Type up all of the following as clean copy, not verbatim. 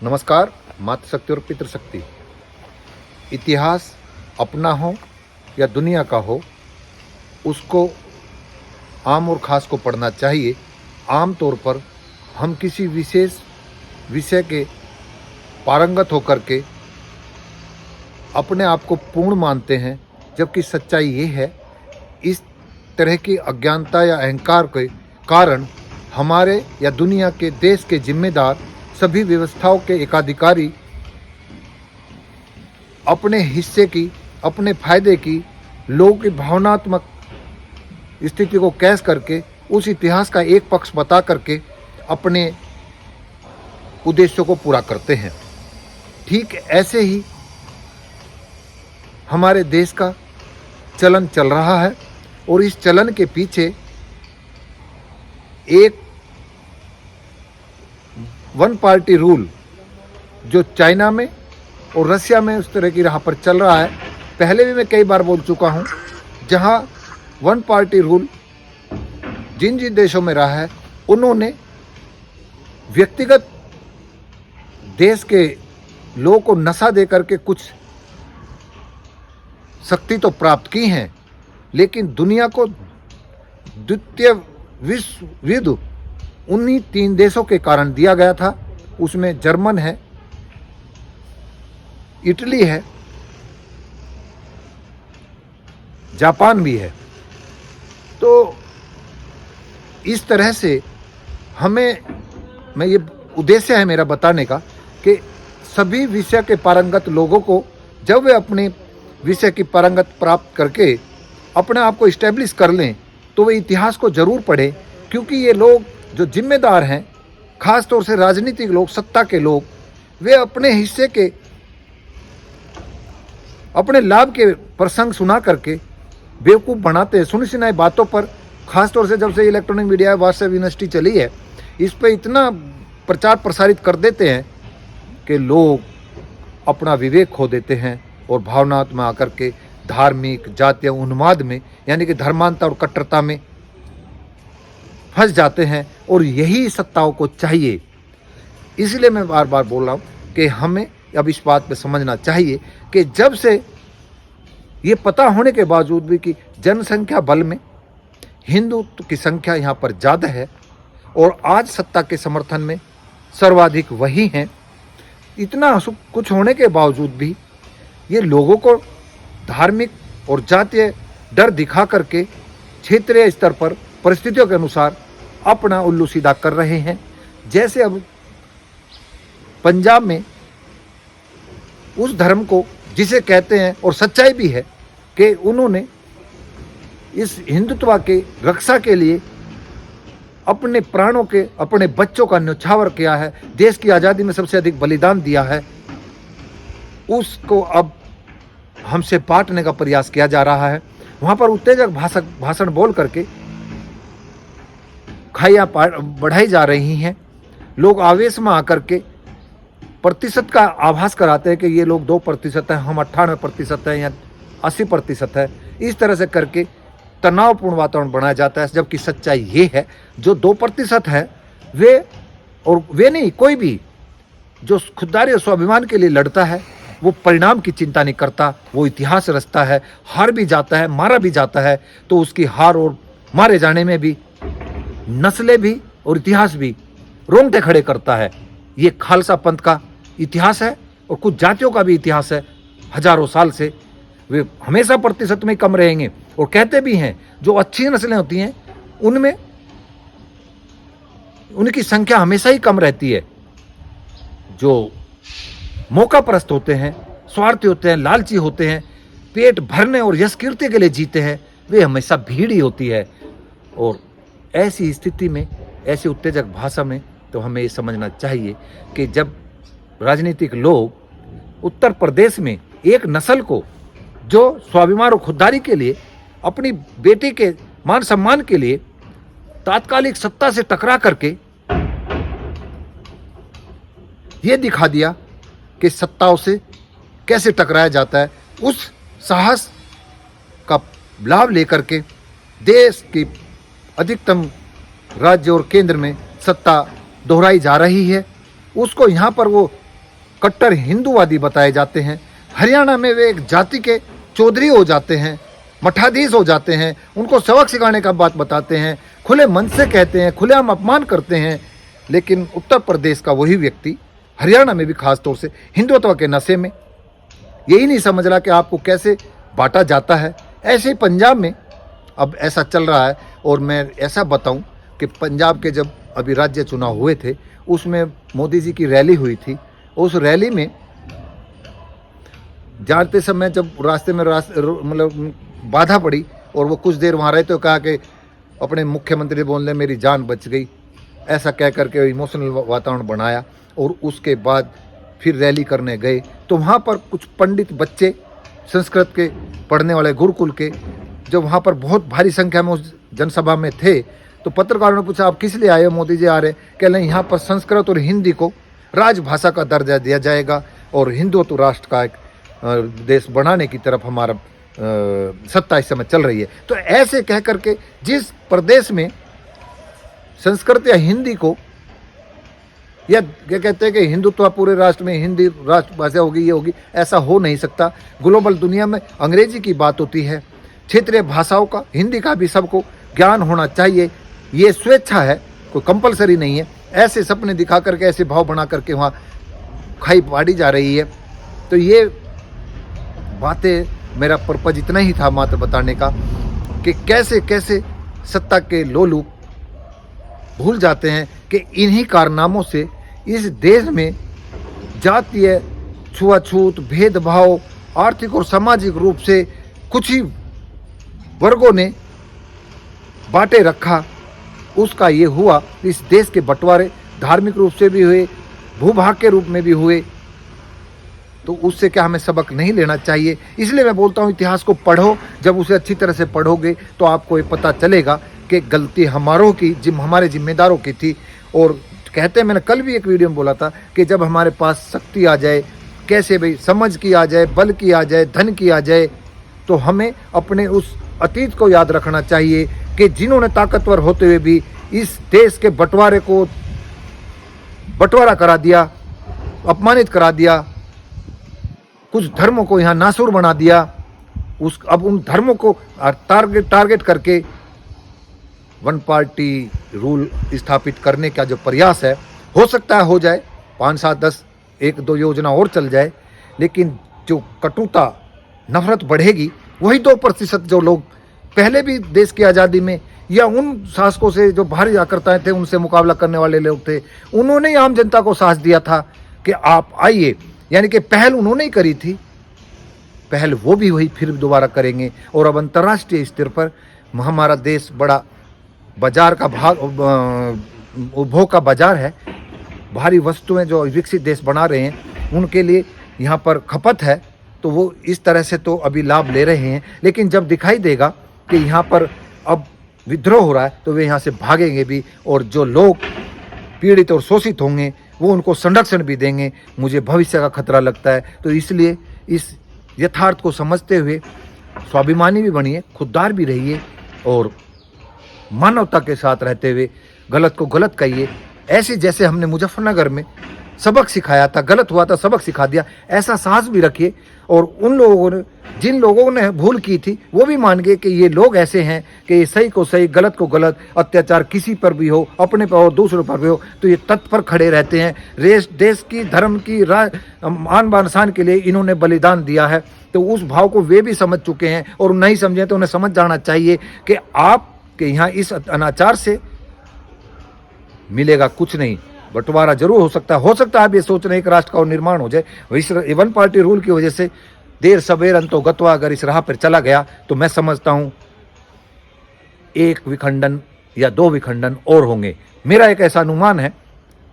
नमस्कार। मातृशक्ति और पितृशक्ति, इतिहास अपना हो या दुनिया का हो, उसको आम और ख़ास को पढ़ना चाहिए। आम तौर पर हम किसी विशेष विषय के पारंगत होकर के अपने आप को पूर्ण मानते हैं, जबकि सच्चाई ये है, इस तरह की अज्ञानता या अहंकार के कारण हमारे या दुनिया के देश के जिम्मेदार सभी व्यवस्थाओं के एकाधिकारी अपने हिस्से की, अपने फायदे की, लोगों की भावनात्मक स्थिति को कैश करके उस इतिहास का एक पक्ष बता करके अपने उद्देश्यों को पूरा करते हैं। ठीक ऐसे ही हमारे देश का चलन चल रहा है और इस चलन के पीछे एक वन पार्टी रूल जो चाइना में और रशिया में उस तरह की राह पर चल रहा है। पहले भी मैं कई बार बोल चुका हूँ, जहाँ वन पार्टी रूल जिन जिन देशों में रहा है, उन्होंने व्यक्तिगत देश के लोगों को नशा दे करके कुछ शक्ति तो प्राप्त की हैं, लेकिन दुनिया को द्वितीय विश्व युद्ध उन्हीं 3 देशों के कारण दिया गया था। उसमें जर्मन है, इटली है, जापान भी है। तो इस तरह से मैं ये उद्देश्य है मेरा बताने का कि सभी विषय के पारंगत लोगों को जब वे अपने विषय की पारंगत प्राप्त करके अपने आप को इस्टेब्लिश कर लें, तो वे इतिहास को जरूर पढ़ें। क्योंकि ये लोग जो जिम्मेदार हैं, खास तौर से राजनीतिक लोग, सत्ता के लोग, वे अपने हिस्से के, अपने लाभ के प्रसंग सुना करके बेवकूफ़ बनाते हैं। सुनी सुनाई बातों पर, खास तौर से जब से इलेक्ट्रॉनिक मीडिया, व्हाट्सएप यूनिवर्सिटी चली है, इस पर इतना प्रचार प्रसारित कर देते हैं कि लोग अपना विवेक खो देते हैं और भावनात्मक में आकर के धार्मिक, जातीय उन्माद में, यानी कि धर्मांतर और कट्टरता में फंस जाते हैं। और यही सत्ताओं को चाहिए। इसलिए मैं बार बार बोल रहा हूँ कि हमें अब इस बात पे समझना चाहिए कि जब से ये पता होने के बावजूद भी कि जनसंख्या बल में हिंदुत्व की संख्या यहाँ पर ज़्यादा है और आज सत्ता के समर्थन में सर्वाधिक वही हैं, इतना कुछ होने के बावजूद भी ये लोगों को धार्मिक और जातीय डर दिखा करके क्षेत्रीय स्तर पर परिस्थितियों के अनुसार अपना उल्लू सीधा कर रहे हैं। जैसे अब पंजाब में उस धर्म को, जिसे कहते हैं और सच्चाई भी है, कि उन्होंने इस हिंदुत्व के रक्षा के लिए अपने प्राणों के, अपने बच्चों का न्यौछावर किया है, देश की आज़ादी में सबसे अधिक बलिदान दिया है, उसको अब हमसे बांटने का प्रयास किया जा रहा है। वहाँ पर उत्तेजक भाषण बोल करके खाइयाँ बढ़ाई जा रही हैं। लोग आवेश में आकर के प्रतिशत का आभास कराते हैं कि ये लोग 2% हैं, हम 98% हैं या 80% है। इस तरह से करके तनावपूर्ण वातावरण बनाया जाता है, जबकि सच्चाई ये है, जो 2% है वे नहीं, कोई भी जो खुददारी और स्वाभिमान के लिए लड़ता है, वो परिणाम की चिंता नहीं करता, वो इतिहास रचता है। हार भी जाता है, मारा भी जाता है, तो उसकी हार और मारे जाने में भी नस्लें भी और इतिहास भी रोंगटे खड़े करता है। ये खालसा पंथ का इतिहास है और कुछ जातियों का भी इतिहास है। हजारों साल से वे हमेशा प्रतिशत में कम रहेंगे और कहते भी हैं जो अच्छी नस्लें होती हैं उनमें उनकी संख्या हमेशा ही कम रहती है। जो मौका परस्त होते हैं, स्वार्थी होते हैं, लालची होते हैं, पेट भरने और यश कीर्ति के लिए जीते हैं, वे हमेशा भीड़ ही होती है। और ऐसी स्थिति में, ऐसी उत्तेजक भाषा में, तो हमें ये समझना चाहिए कि जब राजनीतिक लोग उत्तर प्रदेश में एक नस्ल को, जो स्वाभिमान और खुददारी के लिए, अपनी बेटी के मान सम्मान के लिए तात्कालिक सत्ता से टकरा करके ये दिखा दिया कि सत्ताओं से कैसे टकराया जाता है, उस साहस का लाभ लेकर के देश की अधिकतम राज्य और केंद्र में सत्ता दोहराई जा रही है। उसको यहाँ पर वो कट्टर हिंदूवादी बताए जाते हैं। हरियाणा में वे एक जाति के चौधरी हो जाते हैं, मठाधीश हो जाते हैं, उनको सबक सिखाने का बात बताते हैं, खुले मन से कहते हैं, खुलेआम अपमान करते हैं। लेकिन उत्तर प्रदेश का वही व्यक्ति, हरियाणा में भी खास तौर से हिंदुत्व के नशे में, यही नहीं समझ रहा कि आपको कैसे बांटा जाता है। ऐसे ही पंजाब में अब ऐसा चल रहा है। और मैं ऐसा बताऊं कि पंजाब के जब अभी राज्य चुनाव हुए थे, उसमें मोदी जी की रैली हुई थी। उस रैली में जाते समय जब रास्ते में मतलब बाधा पड़ी और वो कुछ देर वहाँ रहे तो कहा कि अपने मुख्यमंत्री बोलने मेरी जान बच गई, ऐसा कह करके इमोशनल वातावरण बनाया। और उसके बाद फिर रैली करने गए तो वहाँ पर कुछ पंडित बच्चे संस्कृत के पढ़ने वाले गुरुकुल के, जब वहाँ पर बहुत भारी संख्या में उस जनसभा में थे, तो पत्रकारों ने पूछा आप किस लिए आए हो? मोदी जी आ रहे। कह रहे यहाँ पर संस्कृत और हिंदी को राजभाषा का दर्जा दिया जाएगा और हिंदुत्व राष्ट्र का एक देश बनाने की तरफ हमारा सत्ता इस समय चल रही है। तो ऐसे कह करके जिस प्रदेश में संस्कृत या हिंदी को, या क्या कहते हैं कि हिंदुत्व पूरे राष्ट्र में हिंदी राष्ट्रभाषा होगी, ये होगी, ऐसा हो नहीं सकता। ग्लोबल दुनिया में अंग्रेजी की बात होती है, क्षेत्रीय भाषाओं का, हिंदी का भी सबको ज्ञान होना चाहिए। ये स्वेच्छा है, कोई कंपलसरी नहीं है। ऐसे सपने दिखा करके, ऐसे भाव बना करके वहाँ खाई बाड़ी जा रही है। तो ये बातें, मेरा पर्पज इतना ही था मात्र बताने का कि कैसे कैसे सत्ता के लोलू भूल जाते हैं कि इन्हीं कारनामों से इस देश में जातीय छुआछूत, भेदभाव, आर्थिक और सामाजिक रूप से कुछ ही वर्गों ने बांटे रखा। उसका ये हुआ, इस देश के बंटवारे धार्मिक रूप से भी हुए, भूभाग के रूप में भी हुए। तो उससे क्या हमें सबक नहीं लेना चाहिए? इसलिए मैं बोलता हूँ इतिहास को पढ़ो। जब उसे अच्छी तरह से पढ़ोगे तो आपको ये पता चलेगा कि गलती हमारों की, हमारे जिम्मेदारों की थी। और कहते हैं, मैंने कल भी एक वीडियो में बोला था कि जब हमारे पास शक्ति आ जाए, कैसे भाई समझ की आ जाए, बल की आ जाए, धन की आ जाए, तो हमें अपने उस अतीत को याद रखना चाहिए कि जिन्होंने ताकतवर होते हुए भी इस देश के बंटवारे को बंटवारा करा दिया, अपमानित करा दिया, कुछ धर्मों को यहाँ नासूर बना दिया। अब उन धर्मों को टारगेट करके वन पार्टी रूल स्थापित करने का जो प्रयास है, हो सकता है हो जाए, 5, 7, 10, 1-2 योजना और चल जाए, लेकिन जो कटुता, नफरत बढ़ेगी, वही 2% जो लोग पहले भी देश की आज़ादी में या उन शासकों से जो भारी आकर्ताएं थे उनसे मुकाबला करने वाले लोग थे, उन्होंने ही आम जनता को साहस दिया था कि आप आइए। यानी कि पहल उन्होंने ही करी थी, पहल वो भी वही फिर दोबारा करेंगे। और अब अंतर्राष्ट्रीय स्तर पर हमारा देश बड़ा बाजार का भाग, उपभोग का बाजार है। भारी वस्तुएं जो विकसित देश बना रहे हैं उनके लिए यहाँ पर खपत है, तो वो इस तरह से तो अभी लाभ ले रहे हैं। लेकिन जब दिखाई देगा कि यहाँ पर अब विद्रोह हो रहा है तो वे यहाँ से भागेंगे भी, और जो लोग पीड़ित और शोषित होंगे वो उनको संरक्षण भी देंगे। मुझे भविष्य का खतरा लगता है। तो इसलिए इस यथार्थ को समझते हुए स्वाभिमानी भी बनिए, खुददार भी रहिए और मानवता के साथ रहते हुए गलत को गलत कहिए। ऐसे जैसे हमने मुजफ्फरनगर में सबक सिखाया था, गलत हुआ था सबक सिखा दिया, ऐसा साहस भी रखिए। और उन लोगों ने, जिन लोगों ने भूल की थी, वो भी मान गए कि ये लोग ऐसे हैं कि ये सही को सही, गलत को गलत, अत्याचार किसी पर भी हो, अपने पर हो, दूसरों पर भी हो, तो ये तत्पर खड़े रहते हैं। देश की, धर्म की, आन बान शान के लिए इन्होंने बलिदान दिया है। तो उस भाव को वे भी समझ चुके हैं, और नहीं समझे तो उन्हें समझ जाना चाहिए कि आपके यहाँ इस अनाचार से मिलेगा कुछ नहीं। बंटवारा जरूर हो सकता है आप ये सोच रहे हैं कि राष्ट्र का और निर्माण हो जाए। इस वन पार्टी रूल की वजह से देर सवेर अंतो गत्वा अगर इस राह पर चला गया तो मैं समझता हूं 1 विखंडन या 2 विखंडन और होंगे। मेरा एक ऐसा अनुमान है,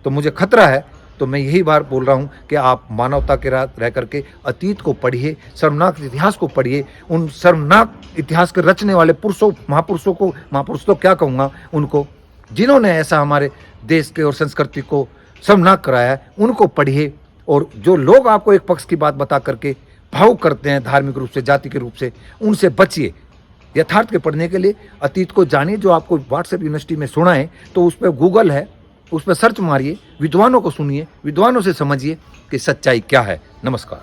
तो मुझे खतरा है। तो मैं यही बार बोल रहा हूं कि आप मानवता के राह रह करके अतीत को पढ़िए, शर्मनाक इतिहास को पढ़िए। उन शर्मनाक इतिहास के रचने वाले पुरुषों, महापुरुषों को, महापुरुष तो क्या कहूँगा उनको, जिन्होंने ऐसा हमारे देश के और संस्कृति को शर्मनाक कराया है, उनको पढ़िए। और जो लोग आपको एक पक्ष की बात बता करके भावुक करते हैं धार्मिक रूप से, जाति के रूप से, उनसे बचिए। यथार्थ के पढ़ने के लिए अतीत को जानिए। जो आपको व्हाट्सएप यूनिवर्सिटी में सुना है तो उस पर गूगल है, उस पर सर्च मारिए, विद्वानों को सुनिए, विद्वानों से समझिए कि सच्चाई क्या है। नमस्कार।